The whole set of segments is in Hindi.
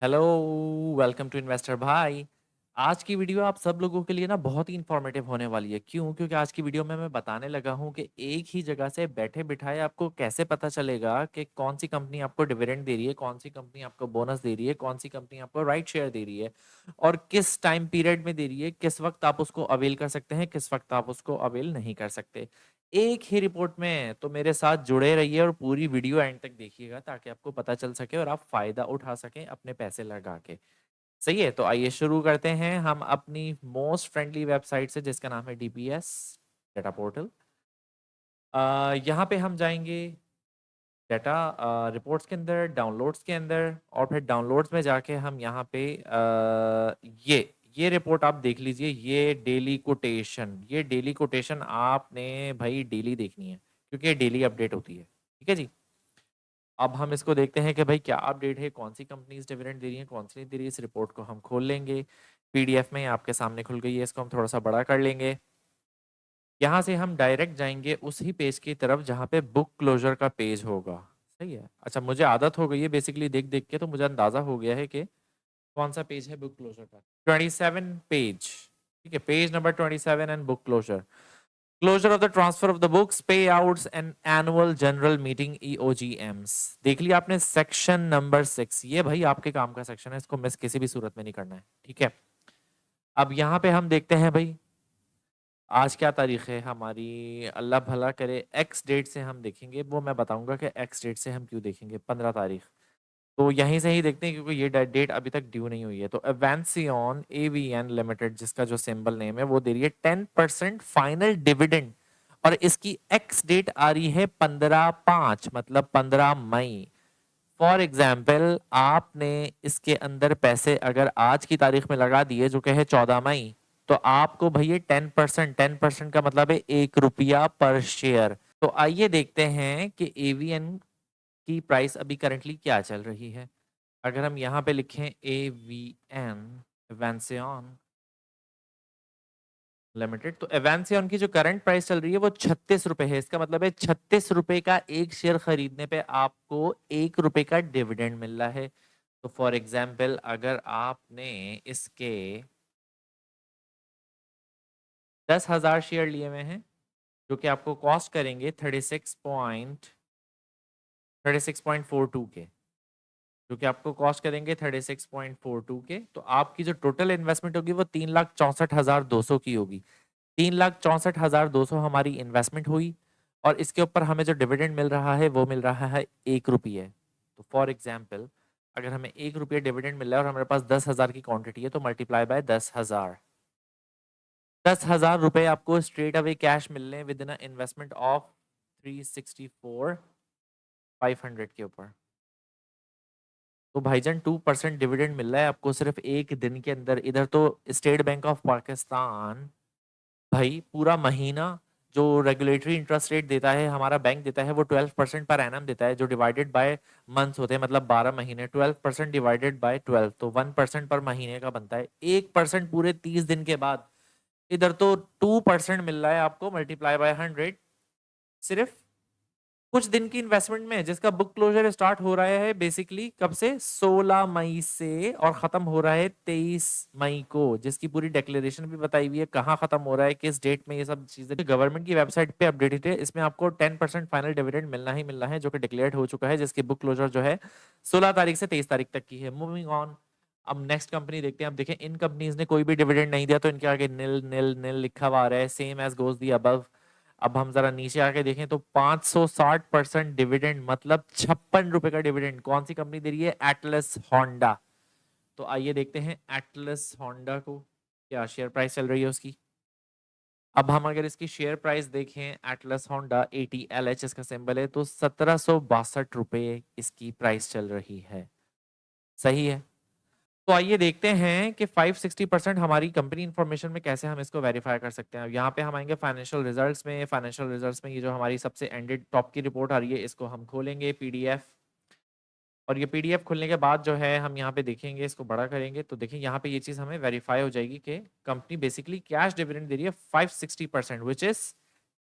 हेलो, वेलकम टू इन्वेस्टर भाई। आज की वीडियो आप सब लोगों के लिए ना बहुत ही इंफॉर्मेटिव होने वाली है। क्यों? क्योंकि आज की वीडियो में मैं बताने लगा हूं कि एक ही जगह से बैठे बिठाए आपको कैसे पता चलेगा कि कौन सी कंपनी आपको डिविडेंड दे रही है, कौन सी कंपनी आपको बोनस दे रही है, कौन सी कंपनी आपको राइट शेयर दे रही है और किस टाइम पीरियड में दे रही है, किस वक्त आप उसको अवेल कर सकते हैं, किस वक्त आप उसको अवेल नहीं कर सकते। एक ही रिपोर्ट में। तो मेरे साथ जुड़े रहिए और पूरी वीडियो एंड तक देखिएगा ताकि आपको पता चल सके और आप फायदा उठा सकें अपने पैसे लगा के। सही है, तो आइए शुरू करते हैं हम अपनी मोस्ट फ्रेंडली वेबसाइट से जिसका नाम है डीपीएस डेटा पोर्टल। यहाँ पे हम जाएंगे डेटा रिपोर्ट्स के अंदर, डाउनलोड्स के अंदर, और फिर डाउनलोड्स में जाके हम यहाँ पे ये रिपोर्ट आप देख लीजिए। ये डेली कोटेशन आपने भाई डेली देखनी है क्योंकि ये डेली अपडेट होती है। ठीक है जी। अब हम इसको देखते हैं कि भाई क्या अपडेट है, कौन सी कंपनीज डिविडेंड दे रही हैं, कौन सी नहीं दे रही है। इस रिपोर्ट को हम खोल लेंगे। पीडीएफ में आपके सामने खुल गई है, इसको हम थोड़ा सा बड़ा कर लेंगे। यहाँ से हम डायरेक्ट जाएंगे उसी पेज की तरफ जहाँ पे बुक क्लोजर का पेज होगा। सही है। अच्छा, मुझे आदत हो गई है बेसिकली देख देख के, तो मुझे अंदाजा हो गया है कि कौन सा पेज है बुक क्लोजर का। 27 पेज। ठीक है, page number 27 and book closure. Closure of the transfer of the books, payouts and annual general meeting EOGMs। देख लिया आपने सेक्शन नंबर 6। ये भाई आपके काम का सेक्शन है, इसको मिस किसी भी सूरत में नहीं करना है। ठीक है। अब यहाँ पे हम देखते हैं भाई आज क्या तारीख है हमारी। अल्लाह भला करे, एक्स डेट से हम देखेंगे, वो मैं बताऊंगा कि एक्स डेट से हम क्यों देखेंगे। 15 तारीख। तो यहीं से ही देखते हैं क्योंकि ये डेट अभी तक ड्यू नहीं हुई है। तो एवेंसियन AVN लिमिटेड, जिसका जो सिंबल नेम है, वो दे रही है 10% फाइनल डिविडेंड। और इसकी एक्स डेट आ रही है 15/5, मतलब 15 मई। फॉर एग्जाम्पल आपने इसके अंदर पैसे अगर आज की तारीख में लगा दिए जो कि है 14 मई, तो आपको भैया 10% का मतलब है 1 रुपया पर शेयर। तो आइए देखते हैं कि एवीएन की प्राइस अभी करंटली क्या चल रही है। अगर हम यहाँ पे लिखें AVN, एवेंसियन लिमिटेड, तो एवेंसियन की जो करंट प्राइस चल रही है वो 36 रुपए है। इसका मतलब है 36 रुपए का एक शेयर खरीदने पे आपको 1 रुपए का डिविडेंड मिल रहा है। तो फॉर एग्जाम्पल अगर आपने इसके 10,000 शेयर लिए हुए हैं जो कि आपको कॉस्ट करेंगे 36.42 के, जो कि आपको कॉस्ट करेंगे 36.42 के, तो आपकी जो टोटल इन्वेस्टमेंट होगी वो 3,64,200 की होगी। 3,64,200 हमारी इन्वेस्टमेंट हुई और इसके ऊपर हमें जो डिविडेंड मिल रहा है वो मिल रहा है 1 रुपये। तो फॉर एग्जाम्पल अगर हमें 1 रुपये डिविडेंड मिल रहा है और हमारे पास 10,000 की क्वांटिटी है तो मल्टीप्लाई बाय 10,000। 10,000 रुपए आपको स्ट्रेट अवे कैश मिल रहे हैं विद इन इन्वेस्टमेंट ऑफ 364,500 के ऊपर। तो भाईजान 2% डिविडेंड मिल रहा है आपको सिर्फ एक दिन के अंदर। इधर तो स्टेट बैंक ऑफ पाकिस्तान भाई पूरा महीना जो रेगुलेटरी इंटरेस्ट रेट देता है, हमारा बैंक देता है, वो 12% पर एनम देता है, जो डिवाइडेड बाय मंथ्स होते हैं, मतलब 12 महीने। 12% डिवाइडेड बाय 12 तो 1% पर महीने का बनता है। 1% पूरे 30 दिन के बाद। इधर तो 2% मिल रहा है आपको मल्टीप्लाई बाय 100 सिर्फ कुछ दिन की इन्वेस्टमेंट में, जिसका बुक क्लोजर स्टार्ट हो रहा है बेसिकली कब से, 16 मई से, और खत्म हो रहा है 23 मई को, जिसकी पूरी डिक्लेरेशन भी बताई हुई है कहाँ खत्म हो रहा है, किस डेट में। ये सब चीजें गवर्नमेंट की वेबसाइट पे अपडेटेड है। इसमें आपको 10% फाइनल डिविडेंड मिलना ही मिलना है जो कि डिक्लेयर्ड हो चुका है, जिसकी बुक क्लोजर जो है 16 तारीख से 23 तारीख तक की है। मूविंग ऑन, अब नेक्स्ट कंपनी देखते हैं। अब देखें इन कंपनीज ने कोई भी डिविडेंड नहीं दिया तो इनके आगे नील नील नील लिखा हुआ आ रहा है, same as goes the above. अब हम जरा नीचे आके देखें तो 560% डिविडेंड, मतलब 56 रुपए का डिविडेंड कौन सी कंपनी दे रही है, एटलस होंडा। तो आइए देखते हैं एटलस होंडा को क्या शेयर प्राइस चल रही है उसकी। अब हम अगर इसकी शेयर प्राइस देखें, एटलस होंडा ATLH इसका सिंबल है, तो 1762 रुपए इसकी प्राइस चल रही है। सही है। तो आइए देखते हैं कि 560% हमारी कंपनी इंफॉर्मेशन में कैसे हम इसको वेरीफाई कर सकते हैं। यहाँ पे हम आएंगे फाइनेंशियल रिजल्ट्स में। फाइनेंशियल रिजल्ट्स में ये जो हमारी सबसे एंडेड टॉप की रिपोर्ट आ रही है, इसको हम खोलेंगे PDF। और ये PDF खुलने के बाद जो है हम यहाँ पे देखेंगे, इसको बड़ा करेंगे तो देखिए यहाँ पे ये चीज़ हमें वेरीफाई हो जाएगी कि कंपनी बेसिकली कैश डिविडेंड दे रही है 560%, विच इज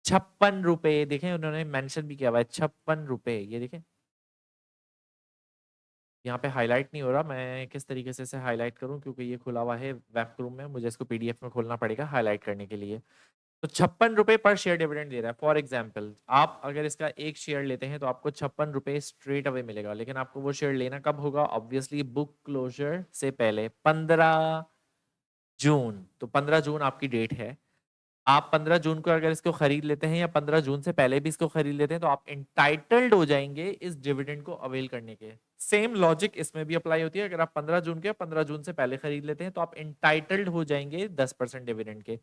56 रुपए। देखें उन्होंने मेंशन भी किया हुआ है 56 रुपए, ये देखें। यहाँ पे हाईलाइट नहीं हो रहा, मैं किस तरीके से इसे हाईलाइट करूँ क्योंकि ये खुला हुआ है वेब क्रोम में, मुझे इसको पीडीएफ में खोलना पड़ेगा हाईलाइट करने के लिए। तो 56 रुपए पर शेयर डिविडेंड दे रहा है। फॉर एग्जाम्पल आप अगर इसका एक शेयर लेते हैं तो आपको 56 रुपए स्ट्रेट अवे मिलेगा, लेकिन आपको वो शेयर लेना कब होगा? ऑब्वियसली बुक क्लोजर से पहले 15 जून। तो 15 जून आपकी डेट है। आप 15 जून को अगर इसको खरीद लेते हैं या 15 जून से पहले भी इसको खरीद लेते हैं तो आप इंटाइटल्ड हो जाएंगे इस डिविडेंड को अवेल करने के। सेम लॉजिक इसमें भी अप्लाई होती है। अगर आप 15 जून के 15 जून से पहले खरीद लेते हैं तो आप इंटाइटल्ड हो जाएंगे 10% डिविडेंड के।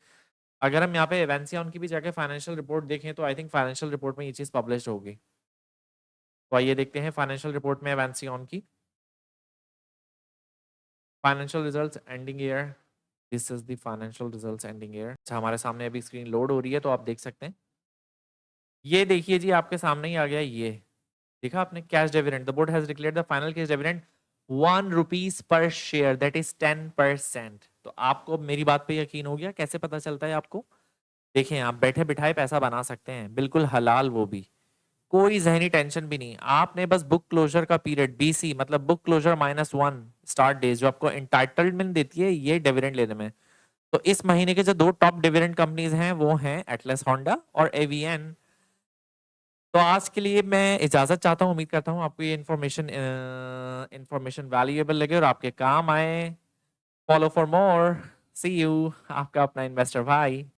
अगर हम यहाँ पे एवेंसियन की भी जाके फाइनेंशियल रिपोर्ट देखें तो आई थिंक फाइनेंशियल रिपोर्ट में ये चीज पब्लिश होगी। तो आइए देखते हैं फाइनेंशियल रिपोर्ट में एवेंसियन की financial results ending year. This is the financial results ending year. अच्छा, हमारे सामने अभी स्क्रीन लोड हो रही है तो आप देख सकते हैं। ये देखिए जी, आपके सामने ही आ गया। ये देखा आपने, cash dividend, the board has declared the final cash dividend 1 rupees per share, that is 10%। तो आपको मेरी बात पे यकीन हो गया? कैसे पता चलता है आपको? देखें, आप बैठे बिठाए पैसा बना सकते हैं, बिल्कुल हलाल, वो भी कोई जहनी टेंशन भी नहीं। आपने बस बुक क्लोजर का पीरियड BC मतलब बुक क्लोजर -1 स्टार्ट डेज जो आपको एंटाइटलमेंट देती है ये डिविडेंड लेने में। तो इस महीने के जो 2 टॉप डिविडेंड कंपनीज हैं वो हैं एटलस होंडा और एवीएन। तो आज के लिए मैं इजाजत चाहता हूँ। उम्मीद करता हूँ आपको ये इन्फॉर्मेशन वैल्यूएबल लगे और आपके काम आए। Follow for more. See you. आपका अपना इन्वेस्टर भाई।